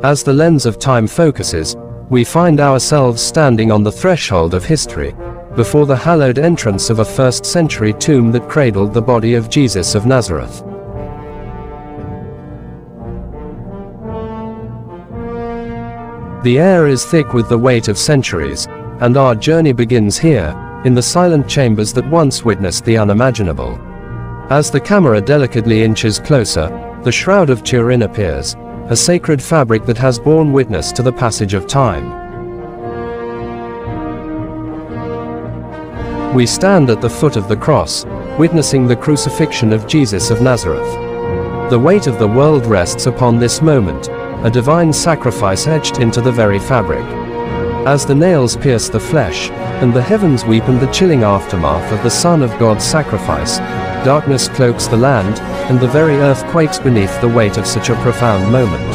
As the lens of time focuses, we find ourselves standing on the threshold of history, before the hallowed entrance of a first-century tomb that cradled the body of Jesus of Nazareth. The air is thick with the weight of centuries, and our journey begins here, in the silent chambers that once witnessed the unimaginable. As the camera delicately inches closer, the Shroud of Turin appears, a sacred fabric that has borne witness to the passage of time. We stand at the foot of the cross, witnessing the crucifixion of Jesus of Nazareth. The weight of the world rests upon this moment, a divine sacrifice etched into the very fabric. As the nails pierce the flesh, and the heavens weep in the chilling aftermath of the Son of God's sacrifice, darkness cloaks the land, and the very earth quakes beneath the weight of such a profound moment.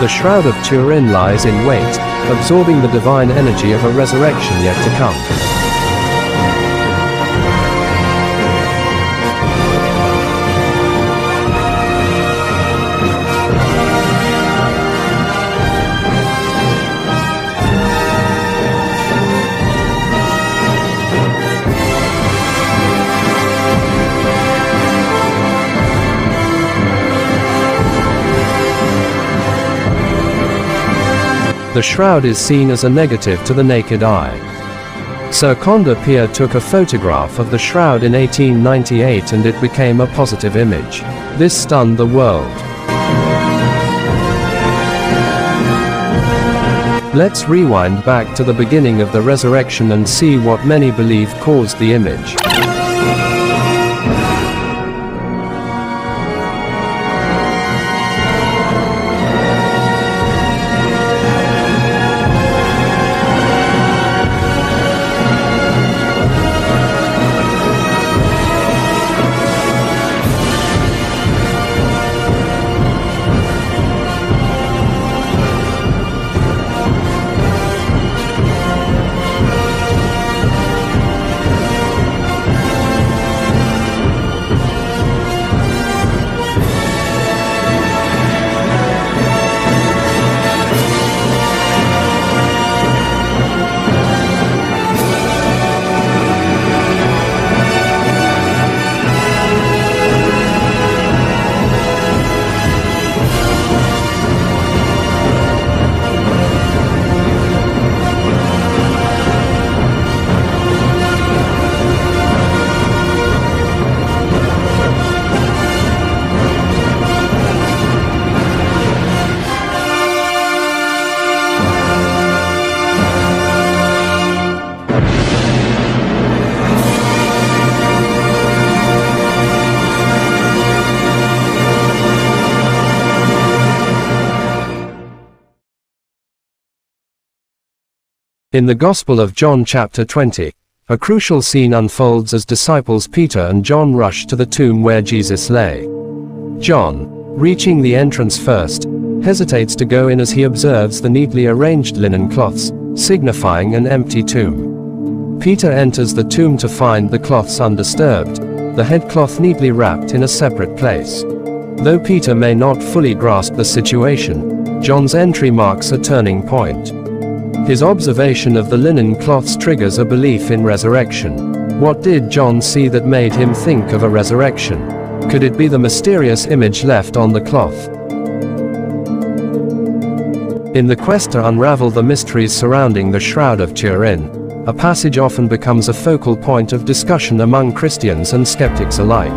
The Shroud of Turin lies in wait, absorbing the divine energy of a resurrection yet to come. The shroud is seen as a negative to the naked eye. Sir Conde Pierre took a photograph of the shroud in 1898 and it became a positive image. This stunned the world. Let's rewind back to the beginning of the resurrection and see what many believe caused the image. In the Gospel of John chapter 20, a crucial scene unfolds as disciples Peter and John rush to the tomb where Jesus lay. John, reaching the entrance first, hesitates to go in as he observes the neatly arranged linen cloths, signifying an empty tomb. Peter enters the tomb to find the cloths undisturbed, the headcloth neatly wrapped in a separate place. Though Peter may not fully grasp the situation, John's entry marks a turning point. His observation of the linen cloths triggers a belief in resurrection. What did John see that made him think of a resurrection? Could it be the mysterious image left on the cloth? In the quest to unravel the mysteries surrounding the Shroud of Turin, a passage often becomes a focal point of discussion among Christians and skeptics alike.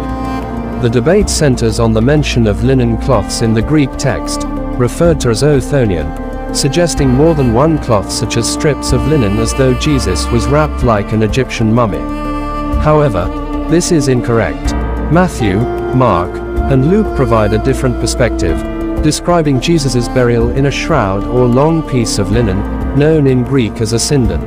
The debate centers on the mention of linen cloths in the Greek text, referred to as othonion, suggesting more than one cloth such as strips of linen as though Jesus was wrapped like an Egyptian mummy. However, this is incorrect. Matthew, Mark, and Luke provide a different perspective, describing Jesus' burial in a shroud or long piece of linen, known in Greek as a sindon.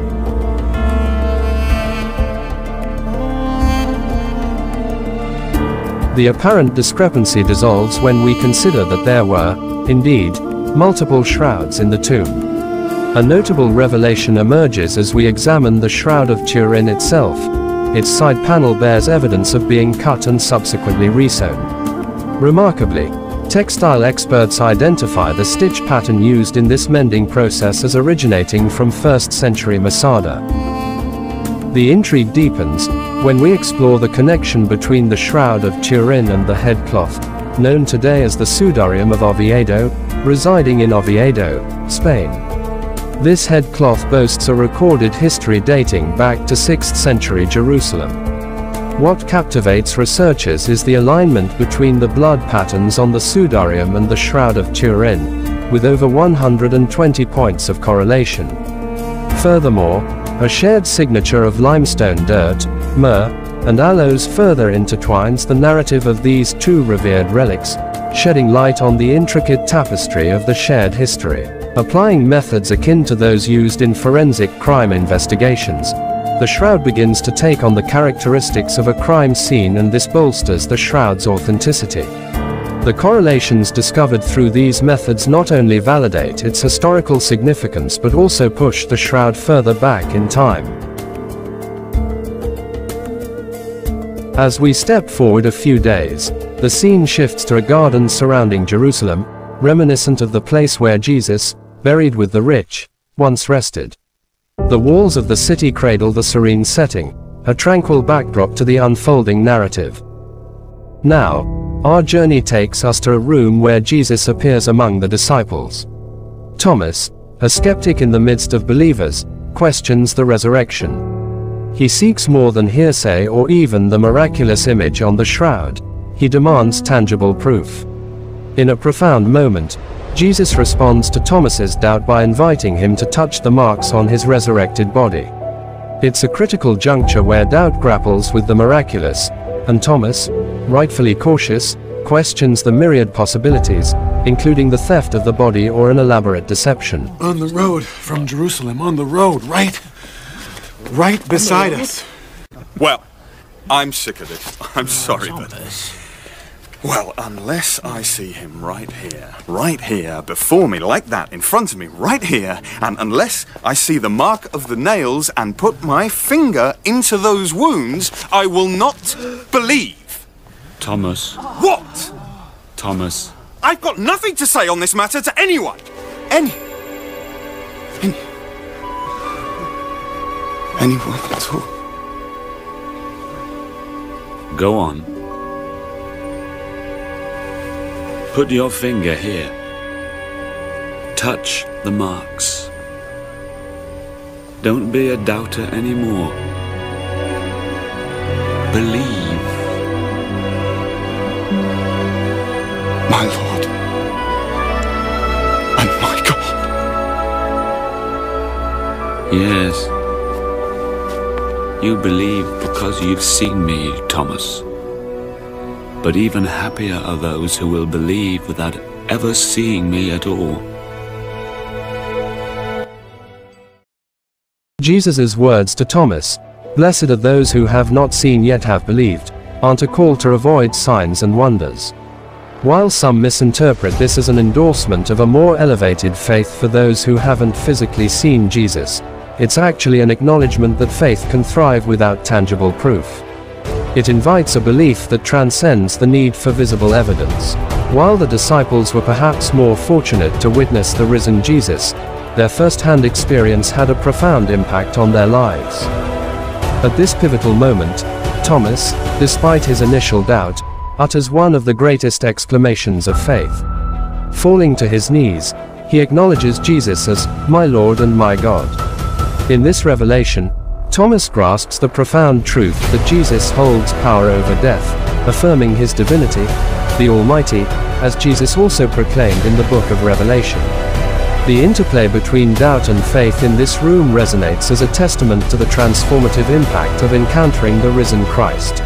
The apparent discrepancy dissolves when we consider that there were, indeed, multiple shrouds in the tomb. A notable revelation emerges as we examine the Shroud of Turin itself. Its side panel bears evidence of being cut and subsequently resewn. Remarkably, Textile experts identify the stitch pattern used in this mending process as originating from 1st century Masada. The intrigue deepens when we explore the connection between the Shroud of Turin and the headcloth, known today as the Sudarium of Oviedo, residing in Oviedo, Spain. This headcloth boasts a recorded history dating back to 6th century Jerusalem. What captivates researchers is the alignment between the blood patterns on the Sudarium and the Shroud of Turin, with over 120 points of correlation. Furthermore, a shared signature of limestone dirt, myrrh, and aloes further intertwines the narrative of these two revered relics, shedding light on the intricate tapestry of the shared history. Applying methods akin to those used in forensic crime investigations, the shroud begins to take on the characteristics of a crime scene, and this bolsters the shroud's authenticity. The correlations discovered through these methods not only validate its historical significance but also push the shroud further back in time. As we step forward a few days, the scene shifts to a garden surrounding Jerusalem, reminiscent of the place where Jesus, buried with the rich, once rested. The walls of the city cradle the serene setting, a tranquil backdrop to the unfolding narrative. Now, our journey takes us to a room where Jesus appears among the disciples. Thomas, a skeptic in the midst of believers, questions the resurrection. He seeks more than hearsay or even the miraculous image on the shroud. He demands tangible proof. In a profound moment, Jesus responds to Thomas's doubt by inviting him to touch the marks on his resurrected body. It's a critical juncture where doubt grapples with the miraculous, and Thomas, rightfully cautious, questions the myriad possibilities, including the theft of the body or an elaborate deception. On the road from Jerusalem, on the road, right beside us. Well, I'm sick of this. I'm sorry, but... Well, unless I see him right here, before me, like that, in front of me, right here, and unless I see the mark of the nails and put my finger into those wounds, I will not believe. Thomas. What? Thomas. I've got nothing to say on this matter to anyone. Anyone at all. Go on. Put your finger here. Touch the marks. Don't be a doubter anymore. Believe. My Lord and my God. Yes. You believe because you've seen me, Thomas. But even happier are those who will believe without ever seeing me at all. Jesus' words to Thomas, "Blessed are those who have not seen yet have believed," aren't a call to avoid signs and wonders. While some misinterpret this as an endorsement of a more elevated faith for those who haven't physically seen Jesus, it's actually an acknowledgement that faith can thrive without tangible proof. It invites a belief that transcends the need for visible evidence. While the disciples were perhaps more fortunate to witness the risen Jesus, their first-hand experience had a profound impact on their lives. At this pivotal moment, Thomas, despite his initial doubt, utters one of the greatest exclamations of faith. Falling to his knees, he acknowledges Jesus as "my Lord and my God." In this revelation, Thomas grasps the profound truth that Jesus holds power over death, affirming his divinity, the Almighty, as Jesus also proclaimed in the book of Revelation. The interplay between doubt and faith in this room resonates as a testament to the transformative impact of encountering the risen Christ.